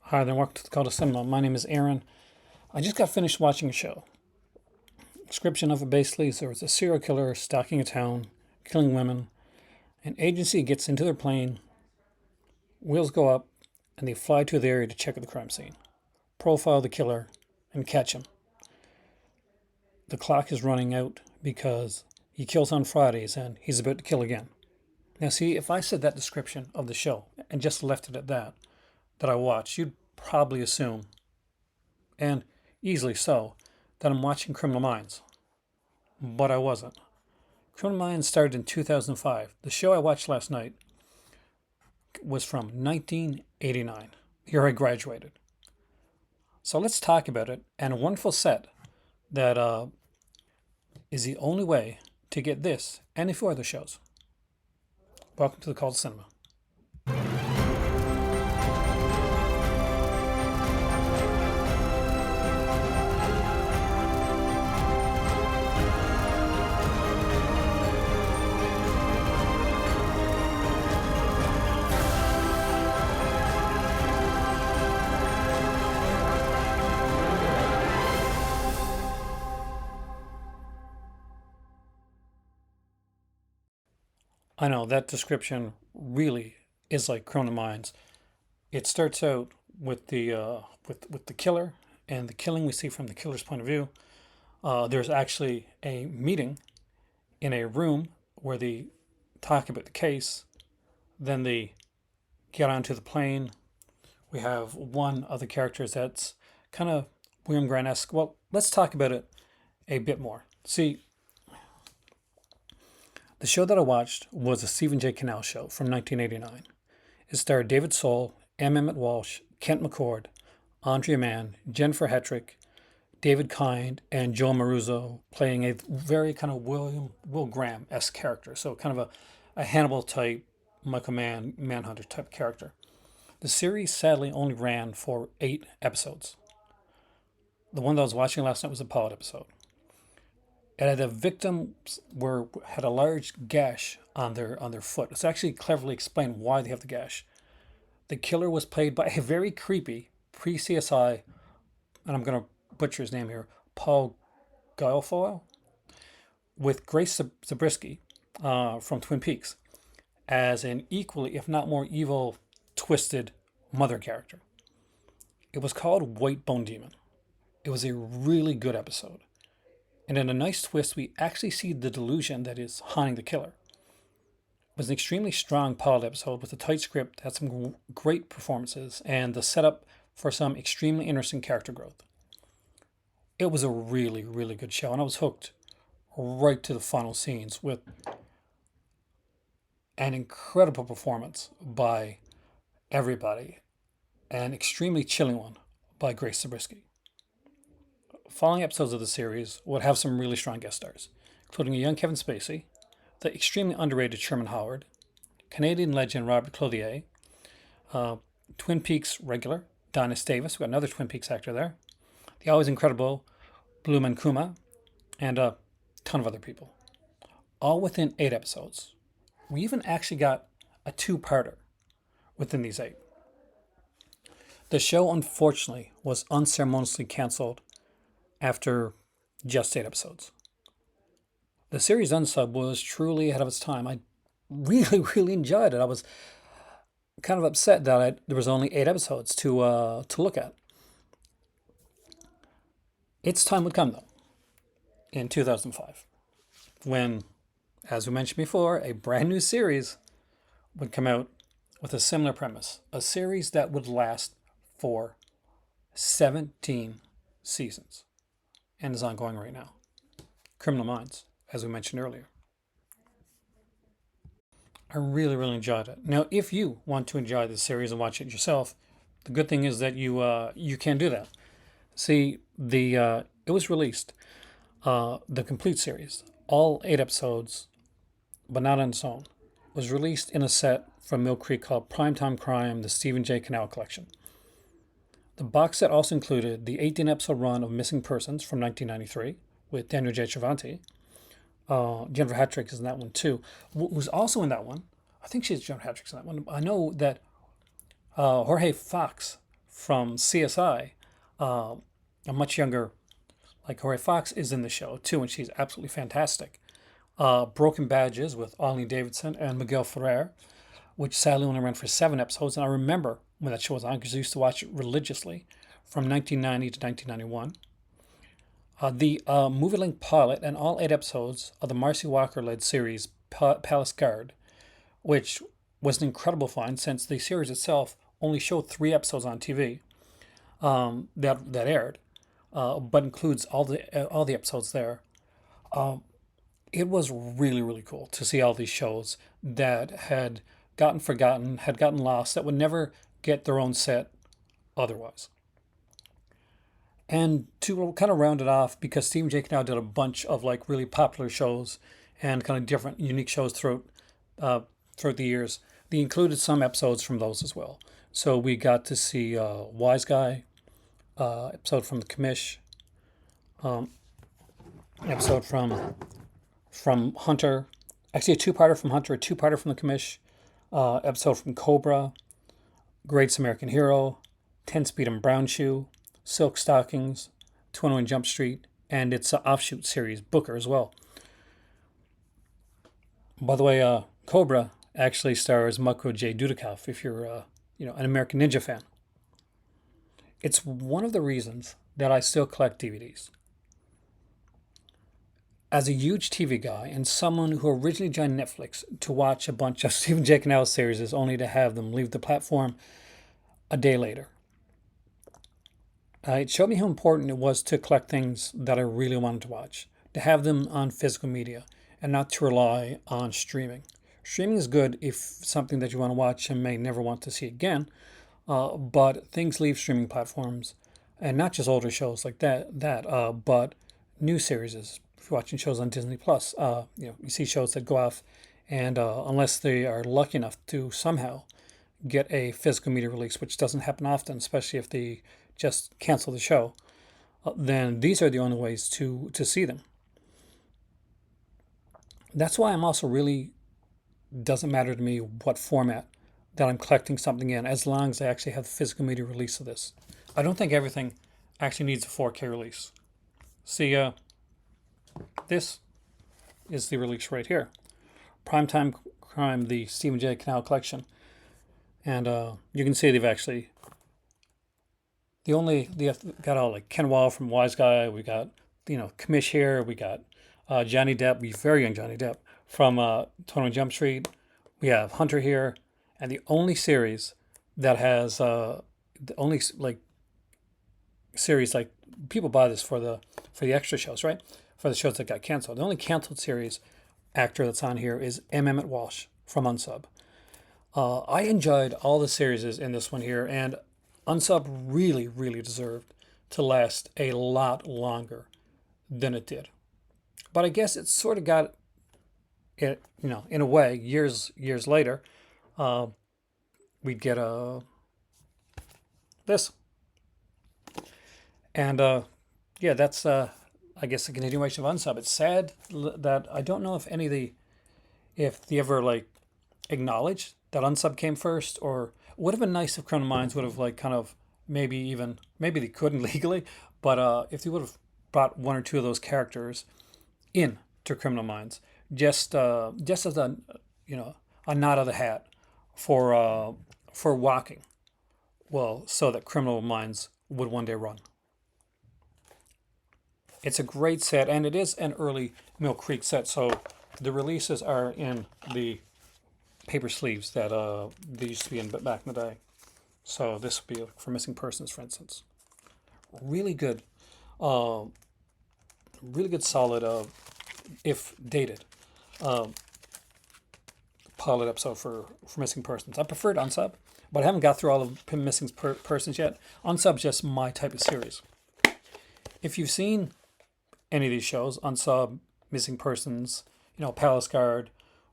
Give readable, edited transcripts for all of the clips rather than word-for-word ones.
Hi there, welcome to the Call to Cinema. My name is Aaron. I just got finished watching a show. Description of it basically is there was a serial killer stalking a town, killing women. An agency gets into their plane, wheels go up, and they fly to the area to check out the crime scene, profile the killer, and catch him. The clock is running out because he kills on Fridays and he's about to kill again. Now, see, if I said that description of the show and just left it at that I watched, you'd probably assume, and easily so, that I'm watching Criminal Minds. But I wasn't. Criminal Minds started in 2005. The show I watched last night was from 1989. The year I graduated. So let's talk about it and a wonderful set that is the only way to get this and a few other shows. Welcome to the Call to Cinema. I know that description really is like Criminal Minds. It starts out with the killer and the killing we see from the killer's point of view. There's actually a meeting in a room where they talk about the case. Then they get onto the plane. We have one of the characters that's kind of William Grant-esque. Well, let's talk about it a bit more. See, the show that I watched was a Stephen J. Cannell show from 1989. It starred David Soul, M. Emmett Walsh, Kent McCord, Andrea Mann, Jennifer Hetrick, David Kind, and Joe Maruzzo playing a very kind of Will Graham-esque character. So kind of a Hannibal type, Michael Manhunter type character. The series sadly only ran for 8 episodes. The one that I was watching last night was a pilot episode. And the victims had a large gash on their foot. It's actually cleverly explained why they have the gash. The killer was played by a very creepy pre-CSI, and I'm going to butcher his name here, Paul Guilfoyle, with Grace Zabriskie from Twin Peaks as an equally, if not more evil, twisted mother character. It was called White Bone Demon. It was a really good episode. And in a nice twist, we actually see the delusion that is haunting the killer. It was an extremely strong pilot episode with a tight script, had some great performances, and the setup for some extremely interesting character growth. It was a really, really good show, and I was hooked right to the final scenes with an incredible performance by everybody, an extremely chilling one by Grace Zabriskie. Following episodes of the series would have some really strong guest stars, including a young Kevin Spacey, the extremely underrated Sherman Howard, Canadian legend Robert Clothier, Twin Peaks regular Donis Davis, we got another Twin Peaks actor there, the always incredible Blue Mankuma, and a ton of other people. All within 8 episodes. We even actually got a 2-parter within these 8. The show, unfortunately, was unceremoniously canceled after just 8 episodes. The series unsub was truly ahead of its time. I really, really enjoyed it. I was kind of upset that there was only 8 episodes to look at. Its time would come, though, in 2005, when, as we mentioned before, a brand new series would come out with a similar premise. A series that would last for 17 seasons. And is ongoing right now. Criminal Minds, as we mentioned earlier. I really, really enjoyed it. Now, if you want to enjoy this series and watch it yourself, the good thing is that you can do that. See, it was released, the complete series, all 8 episodes, but not on its own, was released in a set from Mill Creek called Primetime Crime, the Stephen J. Cannell Collection. The box set also included the 18-episode run of Missing Persons from 1993 with Daniel J. Travanti. Jennifer Hetrick is in that one too. Who's also in that one, I think she's Jennifer Hetrick's in that one. I know that Jorge Fox from CSI, a much younger, like Corey Fox, is in the show too, and she's absolutely fantastic. Broken Badges with Ollie Davidson and Miguel Ferrer, which sadly only ran for 7 episodes. And I remember when that show was on because I used to watch it religiously from 1990 to 1991. The movie length pilot and all 8 episodes of the Marcy Walker led series Palace Guard, which was an incredible find since the series itself only showed 3 episodes on TV that aired, but includes all the episodes there. It was really, really cool to see all these shows that had gotten forgotten, had gotten lost, that would never get their own set otherwise. And to kind of round it off, because Stephen J. Cannell did a bunch of like really popular shows and kind of different, unique shows throughout the years, they included some episodes from those as well. So we got to see Wise Guy, episode from the Commish, episode from Hunter, actually a two-parter from Hunter, a two-parter from the Commish, episode from Cobra, Greatest American Hero, 10 Speed and Brown Shoe, Silk Stockings, 21 Jump Street, and its offshoot series, Booker, as well. By the way, Cobra actually stars Mako J. Dudikoff, if you're an American Ninja fan. It's one of the reasons that I still collect DVDs. As a huge TV guy and someone who originally joined Netflix to watch a bunch of Stephen J. Cannell series only to have them leave the platform a day later, it showed me how important it was to collect things that I really wanted to watch, to have them on physical media and not to rely on streaming. Streaming is good if something that you want to watch and may never want to see again, but things leave streaming platforms, and not just older shows like that, but new series. If you're watching shows on Disney Plus, you see shows that go off, and unless they are lucky enough to somehow get a physical media release, which doesn't happen often, especially if they just cancel the show, then these are the only ways to see them. That's why I'm also really, doesn't matter to me what format that I'm collecting something in, as long as I actually have the physical media release of this. I don't think everything actually needs a 4K release. See, this is the release right here. Primetime Crime, the Stephen J. Cannell collection. And you can see they've actually, they've got all like Ken Wall from Wise Guy. We got, Commish here. We got Johnny Depp, very young Johnny Depp from 21 Jump Street. We have Hunter here. And the only series that has, the only like series, like people buy this for the extra shows, right? For the shows that got canceled. The only canceled series actor that's on here is M. Emmett Walsh from Unsub. I enjoyed all the series in this one here, and Unsub really, really deserved to last a lot longer than it did. But I guess it sort of got it, in a way, years later, we'd get this. And that's I guess a continuation of Unsub. It's sad that I don't know if if they ever like acknowledged that Unsub came first, or it would have been nice if Criminal Minds would have like kind of maybe they couldn't legally, but if they would have brought one or two of those characters in to Criminal Minds, just as a nod of the hat for walking, well, so that Criminal Minds would one day run. It's a great set, and it is an early Mill Creek set, so the releases are in the paper sleeves that they used to be in back in the day. So this would be for Missing Persons, for instance. Really good, solid, if dated, pilot episode for Missing Persons. I preferred Unsub, but I haven't got through all of Missing Persons yet. Unsub's just my type of series. If you've seen any of these shows, Unsub, Missing Persons, Palace Guard,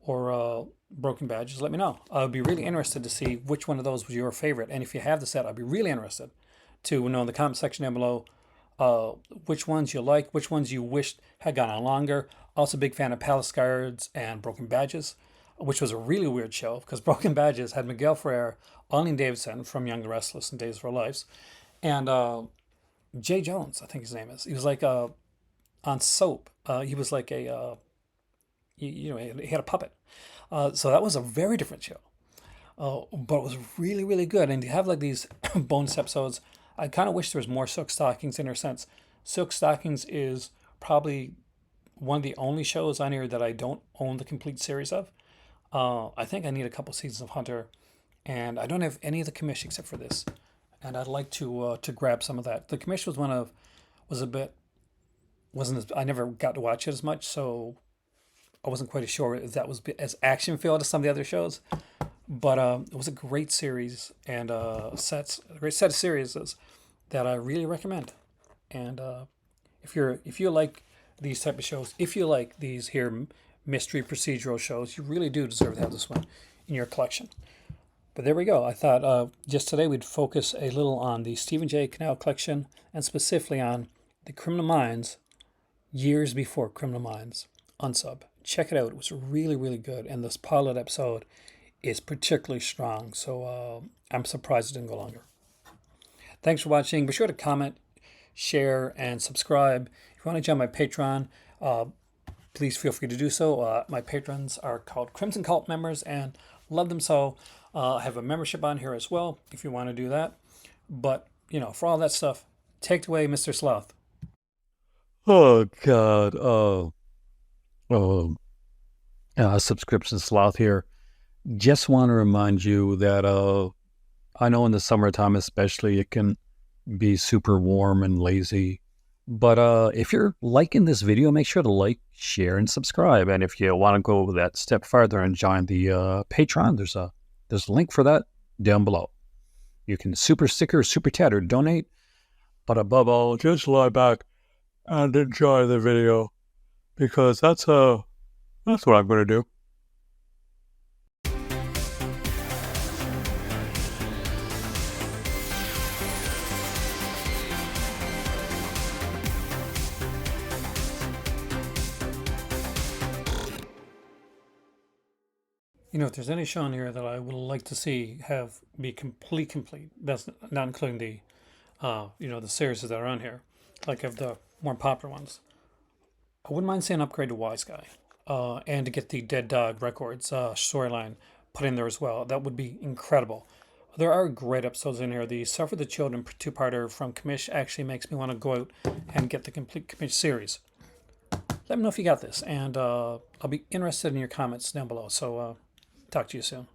or Broken Badges, let me know. I would be really interested to see which one of those was your favorite. And if you have the set, I'd be really interested to know in the comment section down below which ones you like, which ones you wished had gone on longer. Also, big fan of Palace Guards and Broken Badges. which was a really weird show because Broken Badges had Miguel Ferrer, Arlene Davidson from Young and Restless and Days of Our Lives, and Jay Jones, I think his name is. He was like on soap. He was like a he had a puppet. So that was a very different show. But it was really, really good. And to have like these bonus episodes, I kind of wish there was more Silk Stockings in her sense. Silk Stockings is probably one of the only shows on here that I don't own the complete series of. I think I need a couple seasons of Hunter, and I don't have any of the commish except for this. And I'd like to grab some of that. The commish was a bit wasn't as, I never got to watch it as much, so I wasn't quite as sure if that was as action filled as some of the other shows. But it was a great series and a great set of series that I really recommend. And if you like these type of shows, if you like these here mystery procedural shows, you really do deserve to have this one in your collection. But there we go. I thought just today we'd focus a little on the Stephen J. Cannell collection and specifically on the Criminal Minds years before Criminal Minds unsub. Check it out. It was really, really good. And this pilot episode is particularly strong. So I'm surprised it didn't go longer. Thanks for watching. Be sure to comment, share, and subscribe. If you want to join my Patreon, please feel free to do so. My patrons are called Crimson Cult members and love them so. I have a membership on here as well if you want to do that. But, for all that stuff, take it away, Mr. Sloth. Oh God. Subscription sloth here. Just want to remind you that I know in the summertime especially it can be super warm and lazy. But if you're liking this video, make sure to like, share, and subscribe. And if you want to go that step further and join the Patreon, there's a link for that down below. You can super sticker, super chat, or donate. But above all, just lie back and enjoy the video, because that's what I'm going to do. If there's any show in here that I would like to see be complete, that's not including the, the series that are on here, like of the more popular ones. I wouldn't mind seeing an upgrade to Wise Guy, and to get the Dead Dog Records storyline put in there as well. That would be incredible. There are great episodes in here. The Suffer the Children two-parter from Commish actually makes me want to go out and get the complete Commish series. Let me know if you got this, and I'll be interested in your comments down below. So talk to you soon.